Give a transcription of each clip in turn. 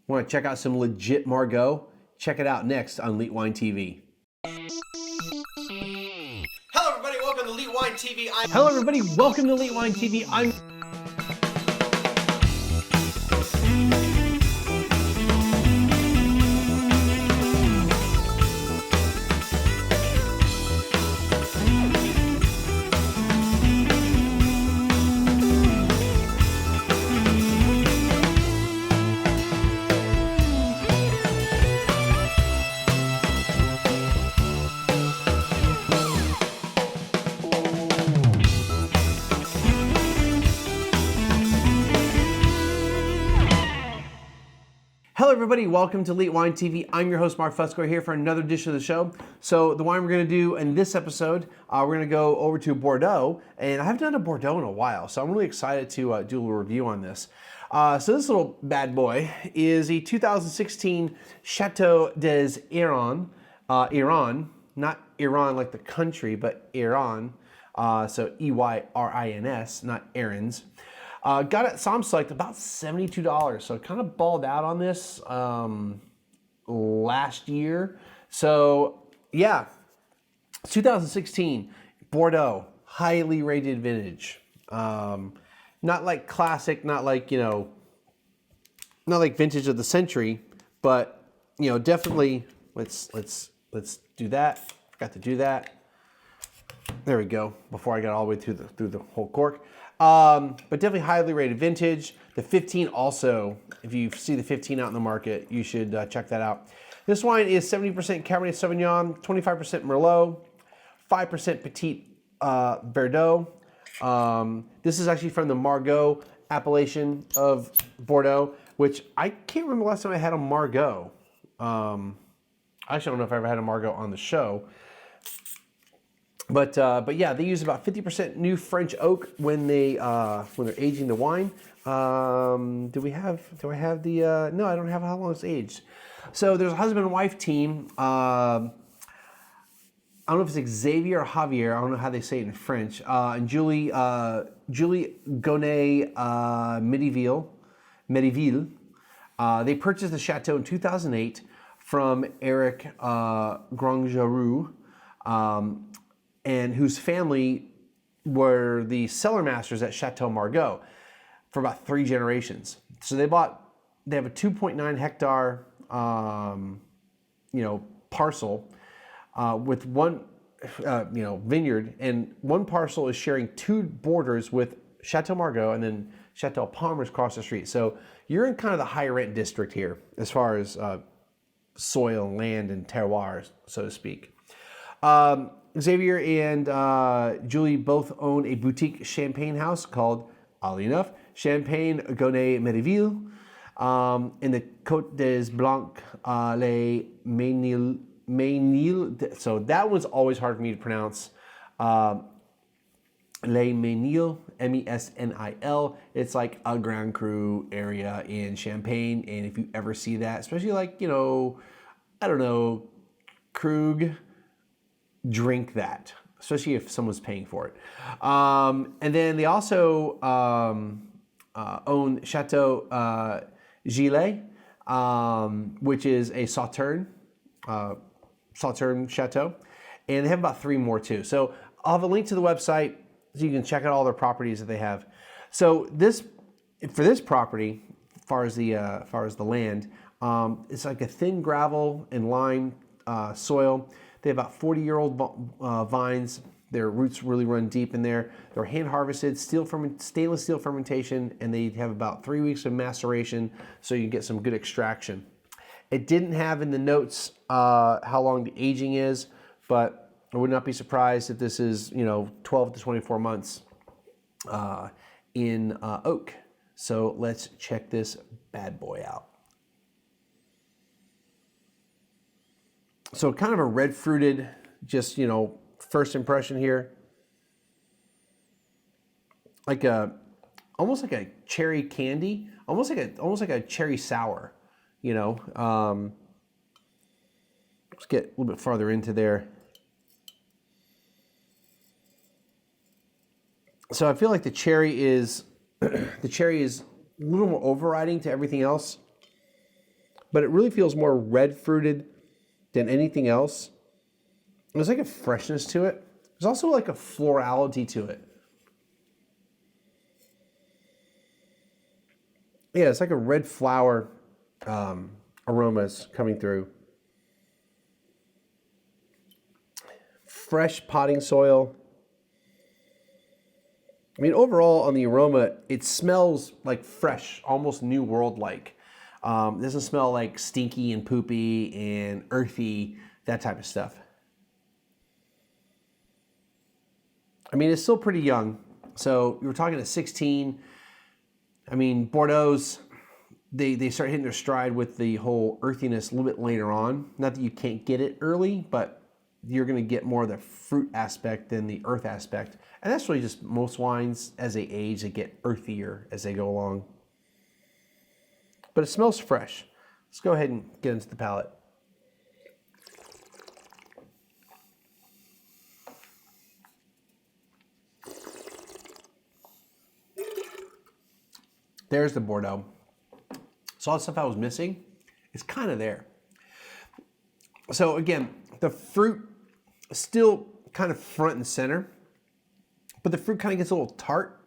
Want to check out some legit Margaux? Check it out next on Elite Wine TV. Hello everybody, welcome to Elite Wine TV. Hello everybody, welcome to Elite Wine TV. Hello everybody, welcome to Elite Wine TV. I'm your host Mark Fusco here for another edition of the show. So the wine we're going to do in this episode, we're going to go over to Bordeaux, and I haven't done a Bordeaux in a while, so I'm really excited to do a little review on this. So this little bad boy is a 2016 Château des Eyrins, Eyrins, not Iran like the country, but Eyrins, so E-Y-R-I-N-S, not Eyrins. Got it at SommSelect about $72, so kind of balled out on this last year. So yeah, 2016 Bordeaux, highly rated vintage. Not like classic, not like not like vintage of the century, but definitely. Let's do that. Forgot to do that. There we go. Before I got all the way through the whole cork. But definitely highly rated vintage. The 15 also, if you see the 15 out in the market, you should check that out. This wine is 70% Cabernet Sauvignon, 25% Merlot, 5% Petit Verdot. This is actually from the Margaux appellation of Bordeaux, which I can't remember the last time I had a Margaux. I actually don't know if I ever had a Margaux on the show. But yeah, they use about 50% new French oak when they're aging the wine. Do I have the? No, I don't have how long it's aged. So there's a husband and wife team. I don't know if it's Xavier or Javier. I don't know how they say it in French. And Julie Gonnet Mediville. They purchased the chateau in 2008 from Eric Grangeroux. And whose family were the cellar masters at Château Margaux for about 3 generations. So they have a 2.9 hectare, parcel with one, vineyard, and one parcel is sharing 2 borders with Château Margaux and then Château Palmer's across the street. So you're in kind of the high rent district here as far as soil, land, and terroir, so to speak. Xavier and Julie both own a boutique champagne house called, oddly enough, Champagne Gonnet Mediville in the Côte des Blancs, Les Ménil. So that one's always hard for me to pronounce. Les Ménil, M-E-S-N-I-L. It's like a Grand Cru area in Champagne, and if you ever see that, especially like, I don't know, Krug, drink that, especially if someone's paying for it. And then they also own Château Gilet, which is a Sauterne chateau, and they have about 3 more too. So I'll have a link to the website so you can check out all their properties that they have. So for this property, as far as the land, it's like a thin gravel and lime soil. They have about 40-year-old vines. Their roots really run deep in there. They're hand harvested, stainless steel fermentation, and they have about 3 weeks of maceration, so you can get some good extraction. It didn't have in the notes how long the aging is, but I would not be surprised if this is 12 to 24 months in oak. So let's check this bad boy out. So kind of a red fruited, just, first impression here. Almost like a cherry candy, almost like a cherry sour, Let's get a little bit farther into there. So I feel like the cherry is a little more overriding to everything else. but it really feels more red fruited than anything else. There's like a freshness to it. There's also like a florality to it. Yeah, it's like a red flower aromas coming through. Fresh potting soil. I mean, overall on the aroma, it smells like fresh, almost New World-like. It doesn't smell like stinky and poopy and earthy, that type of stuff. I mean, it's still pretty young. So we were talking at 16. I mean, Bordeaux's, they start hitting their stride with the whole earthiness a little bit later on. Not that you can't get it early, but you're going to get more of the fruit aspect than the earth aspect. And that's really just most wines as they age, they get earthier as they go along. But it smells fresh. Let's go ahead and get into the palate. There's the Bordeaux. So all the stuff I was missing is kind of there. So again, the fruit is still kind of front and center, but the fruit kind of gets a little tart.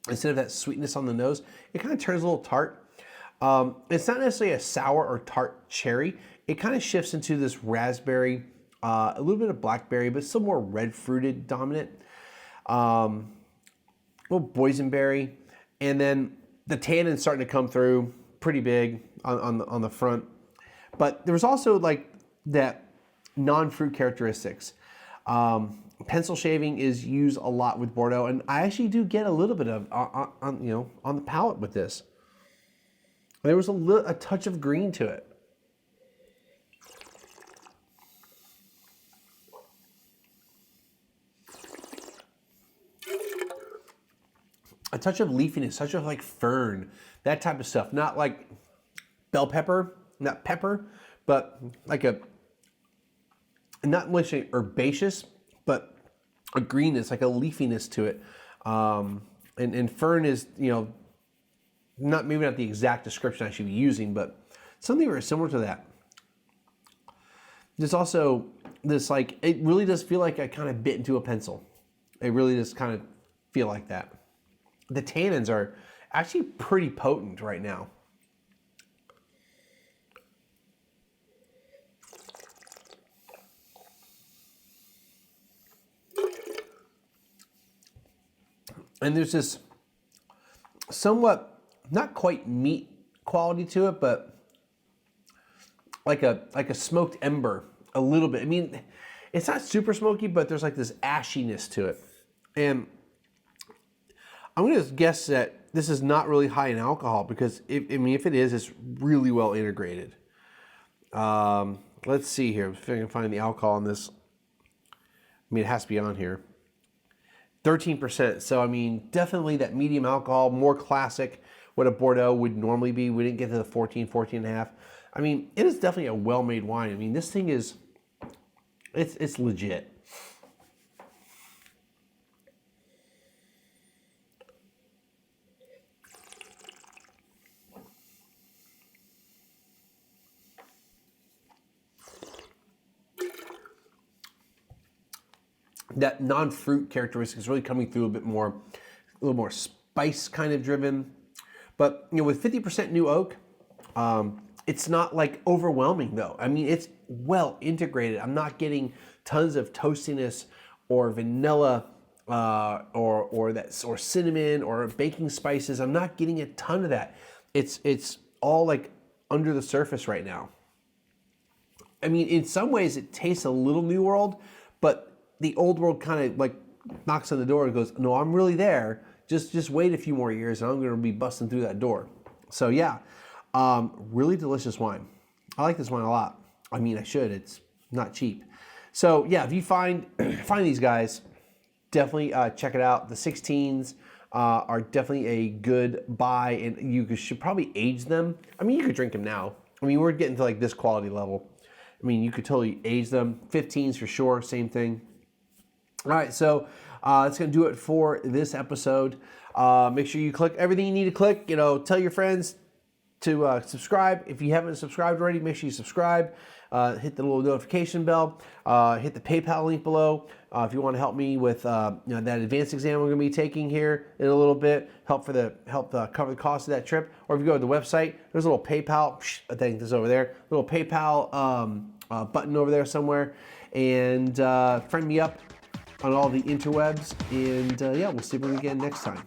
Instead of that sweetness on the nose, it kind of turns a little tart. It's not necessarily a sour or tart cherry. It kind of shifts into this raspberry, a little bit of blackberry, but still more red fruited dominant. A little boysenberry, and then the tannin's starting to come through pretty big on the front. But there was also like that non-fruit characteristics. Pencil shaving is used a lot with Bordeaux, and I actually do get a little bit of on the palate with this. There was a touch of green to it. A touch of leafiness, touch of like fern, that type of stuff. Not like bell pepper, not pepper, but like a, not much herbaceous, but a greenness, like a leafiness to it. And fern is, maybe not the exact description I should be using, but something very similar to that. There's also this, like, it really does feel like I kind of bit into a pencil. It really does kind of feel like that. The tannins are actually pretty potent right now. And there's this somewhat, not quite meat quality to it, but like a smoked ember a little bit. I mean, it's not super smoky, but there's like this ashiness to it. And I'm going to guess that this is not really high in alcohol because, if it is, it's really well integrated. Let's see here if I can find the alcohol on this. I mean, it has to be on here. 13%. So, I mean, definitely that medium alcohol, more classic, what a Bordeaux would normally be. We didn't get to the 14 and a half. I mean, it is definitely a well-made wine. I mean, this thing is, it's legit. That non-fruit characteristic is really coming through a little more spice kind of driven. But, with 50% new oak, it's not like overwhelming though. I mean, it's well integrated. I'm not getting tons of toastiness or vanilla or cinnamon or baking spices. I'm not getting a ton of that. It's all like under the surface right now. I mean, in some ways it tastes a little New World, but the old world kind of like knocks on the door and goes, no, I'm really there. Just wait a few more years and I'm going to be busting through that door. So yeah, really delicious wine. I like this wine a lot. I mean, I should. It's not cheap. So yeah, if you find these guys, definitely check it out. The 16s are definitely a good buy, and you should probably age them. I mean, you could drink them now. I mean, we're getting to like this quality level. I mean, you could totally age them. 15s for sure, same thing. All right, so that's going to do it for this episode. Make sure you click everything you need to click. Tell your friends, to subscribe. If you haven't subscribed already, make sure you subscribe. Hit the little notification bell. Hit the PayPal link below if you want to help me with that advanced exam we're going to be taking here in a little bit. Help cover the cost of that trip. Or if you go to the website, there's a little PayPal. I think this over there. Little PayPal button over there somewhere, and friend me up on all the interwebs. And yeah, we'll see you again next time.